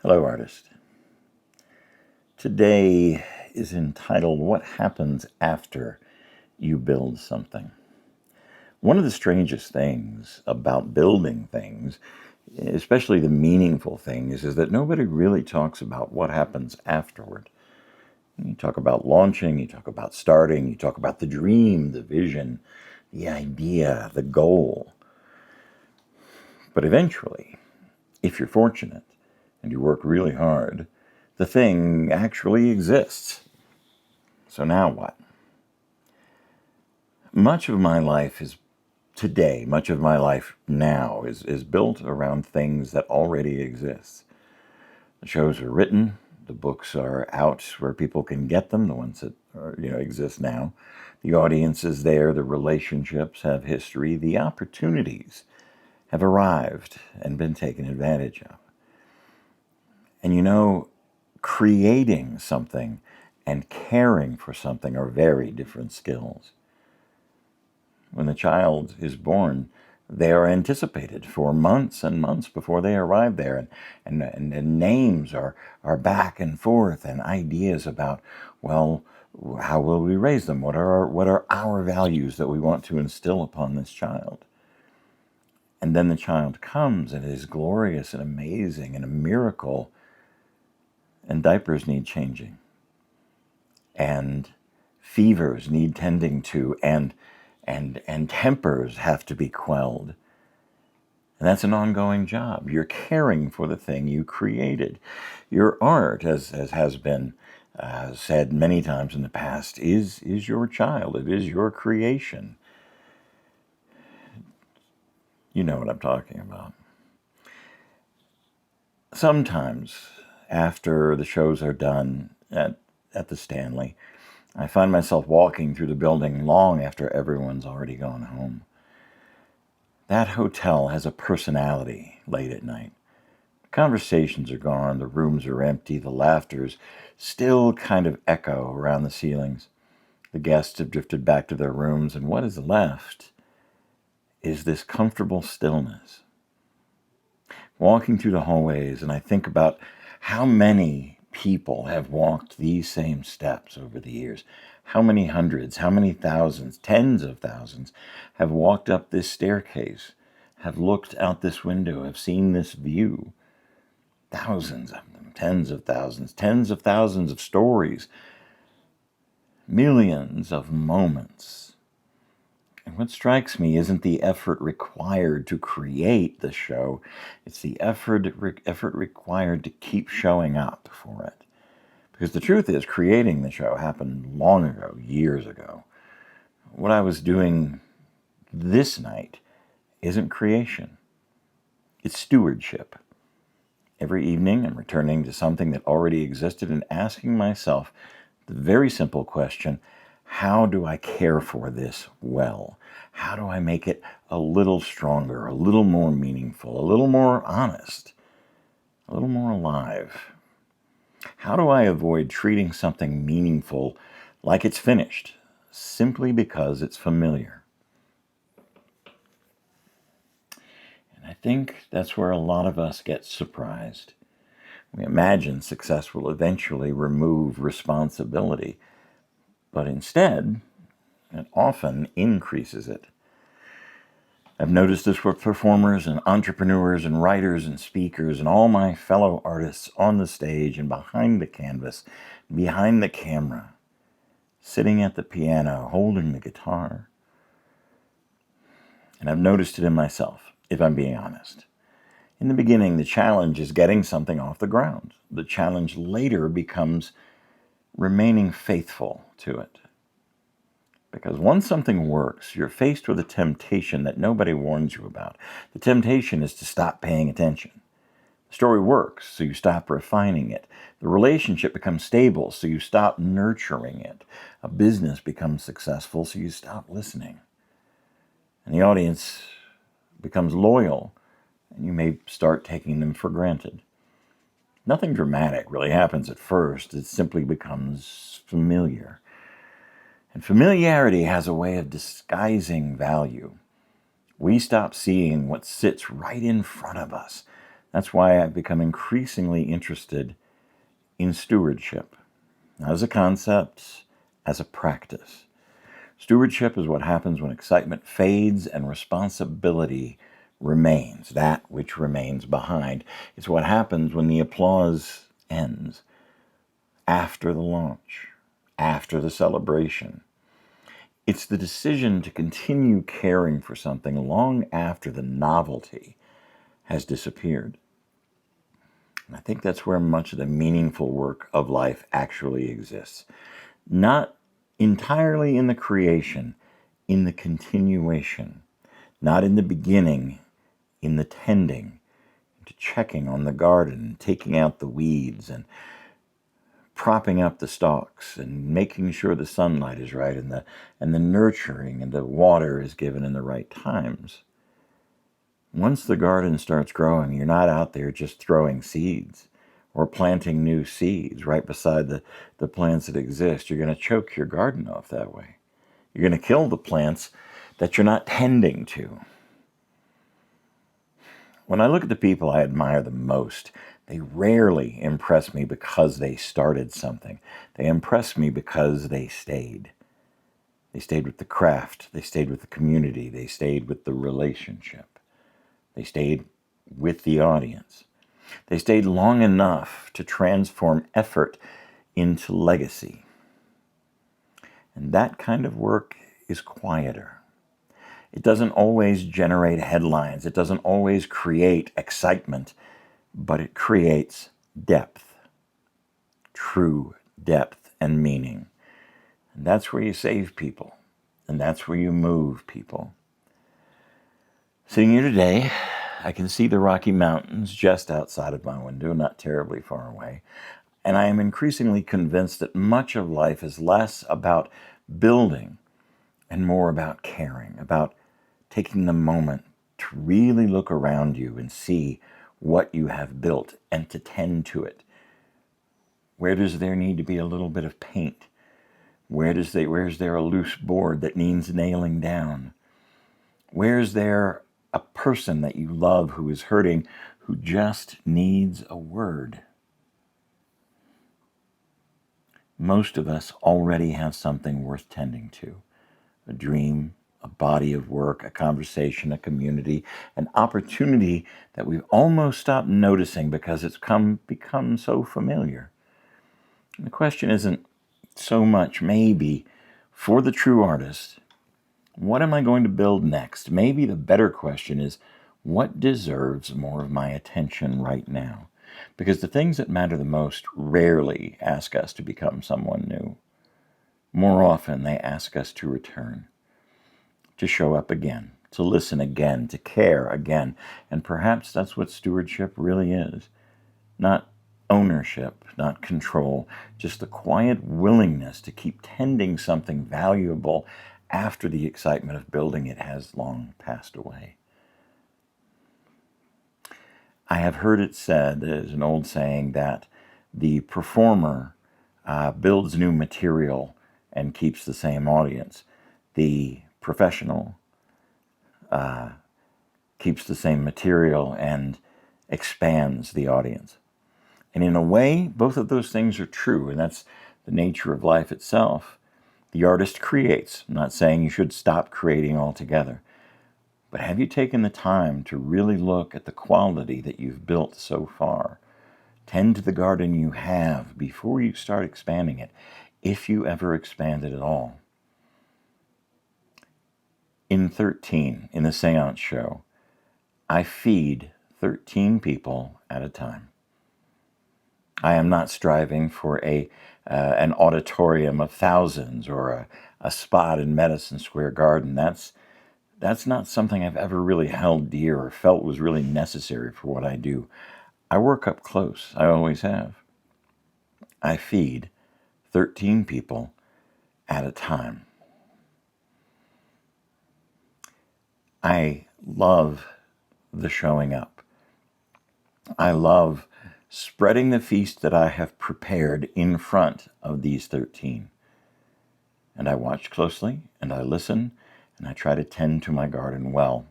Hello, artist. Today is entitled What Happens After You Build Something. One of the strangest things about building things, especially the meaningful things, is that nobody really talks about what happens afterward. You talk about launching, you talk about starting, you talk about the dream, the vision, the idea, the goal. But eventually, if you're fortunate and you work really hard, the thing actually exists. So now what? Much of my life is today, much of my life now is built around things that already exist. The shows are written, the books are out where people can get them, the ones that exist now. The audience is there, the relationships have history, the opportunities have arrived and been taken advantage of. And creating something and caring for something are very different skills. When the child is born, they are anticipated for months and months before they arrive there. And names are back and forth, and ideas about, well, how will we raise them? What are our values that we want to instill upon this child? And then the child comes and it is glorious and amazing and a miracle. And diapers need changing. And fevers need tending to, and tempers have to be quelled. And that's an ongoing job. You're caring for the thing you created. Your art, as has been said many times in the past, is your child. It is your creation. You know what I'm talking about. Sometimes, after the shows are done at the Stanley, I find myself walking through the building long after everyone's already gone home. That hotel has a personality late at night. The conversations are gone, the rooms are empty, the laughters still kind of echo around the ceilings. The guests have drifted back to their rooms, and what is left is this comfortable stillness. Walking through the hallways, and I think about how many people have walked these same steps over the years. How many hundreds, how many thousands, tens of thousands have walked up this staircase, have looked out this window, have seen this view. Thousands of them, tens of thousands of stories, millions of moments. And what strikes me isn't the effort required to create the show, it's the effort required to keep showing up for it. Because the truth is, creating the show happened long ago, years ago. What I was doing this night isn't creation. It's stewardship. Every evening, I'm returning to something that already existed and asking myself the very simple question, how do I care for this well? How do I make it a little stronger, a little more meaningful, a little more honest, a little more alive? How do I avoid treating something meaningful like it's finished, simply because it's familiar? And I think that's where a lot of us get surprised. We imagine success will eventually remove responsibility, but instead, it often increases it. I've noticed this with performers and entrepreneurs and writers and speakers and all my fellow artists on the stage and behind the canvas, behind the camera, sitting at the piano, holding the guitar. And I've noticed it in myself, if I'm being honest. In the beginning, the challenge is getting something off the ground. The challenge later becomes remaining faithful to it. Because once something works, you're faced with a temptation that nobody warns you about. The temptation is to stop paying attention. The story works, so you stop refining it. The relationship becomes stable, so you stop nurturing it. A business becomes successful, so you stop listening. And the audience becomes loyal, and you may start taking them for granted. Nothing dramatic really happens at first. It simply becomes familiar. And familiarity has a way of disguising value. We stop seeing what sits right in front of us, That's why I've become increasingly interested in stewardship, not as a concept, as a practice. Stewardship is what happens when excitement fades and responsibility remains, that which remains behind. It's what happens when the applause ends, after the launch, after the celebration. It's the decision to continue caring for something long after the novelty has disappeared. And I think that's where much of the meaningful work of life actually exists. Not entirely in the creation, in the continuation. Not in the beginning, in the tending, to checking on the garden, taking out the weeds, and propping up the stalks, and making sure the sunlight is right, and the nurturing and the water is given in the right times. Once the garden starts growing, you're not out there just throwing seeds or planting new seeds right beside the plants that exist. You're going to choke your garden off that way. You're going to kill the plants that you're not tending to. When I look at the people I admire the most, they rarely impress me because they started something. They impress me because they stayed. They stayed with the craft. They stayed with the community. They stayed with the relationship. They stayed with the audience. They stayed long enough to transform effort into legacy. And that kind of work is quieter. It doesn't always generate headlines. It doesn't always create excitement, but it creates depth, true depth and meaning. And that's where you save people, and that's where you move people. Sitting here today, I can see the Rocky Mountains just outside of my window, not terribly far away. And I am increasingly convinced that much of life is less about building and more about caring, about taking the moment to really look around you and see what you have built and to tend to it. Where does there need to be a little bit of paint? Where's there a loose board that needs nailing down? Where's there a person that you love who is hurting, who just needs a word? Most of us already have something worth tending to. A dream, a body of work, a conversation, a community, an opportunity that we've almost stopped noticing because it's become so familiar. And the question isn't so much, maybe, for the true artist, what am I going to build next? Maybe the better question is, what deserves more of my attention right now? Because the things that matter the most rarely ask us to become someone new. More often, they ask us to return, to show up again, to listen again, to care again. And perhaps that's what stewardship really is. Not ownership, not control, just the quiet willingness to keep tending something valuable after the excitement of building it has long passed away. I have heard it said, there's an old saying, that the performer builds new material and keeps the same audience. The professional keeps the same material and expands the audience. And in a way, both of those things are true, and that's the nature of life itself. The artist creates. I'm not saying you should stop creating altogether. But have you taken the time to really look at the quality that you've built so far? Tend to the garden you have before you start expanding it, if you ever expand it at all. In 13, in the seance show, I feed 13 people at a time. I am not striving for an auditorium of thousands or a spot in Madison Square Garden. That's not something I've ever really held dear or felt was really necessary for what I do. I work up close. I always have. I feed 13 people at a time. I love the showing up. I love spreading the feast that I have prepared in front of these 13. And I watch closely, and I listen, and I try to tend to my garden well.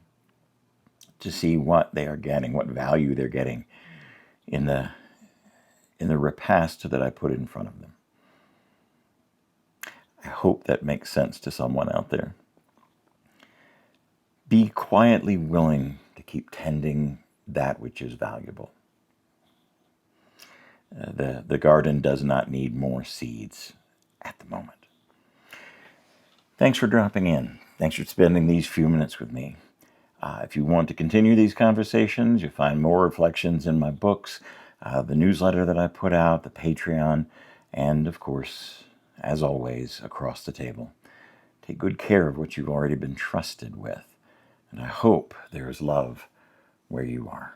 to see what they are getting, what value they're getting in the repast that I put in front of them. I hope that makes sense to someone out there. Be quietly willing to keep tending that which is valuable. The garden does not need more seeds at the moment. Thanks for dropping in. Thanks for spending these few minutes with me. If you want to continue these conversations, you'll find more reflections in my books, the newsletter that I put out, the Patreon, and of course, as always, across the table. Take good care of what you've already been trusted with, and I hope there is love where you are.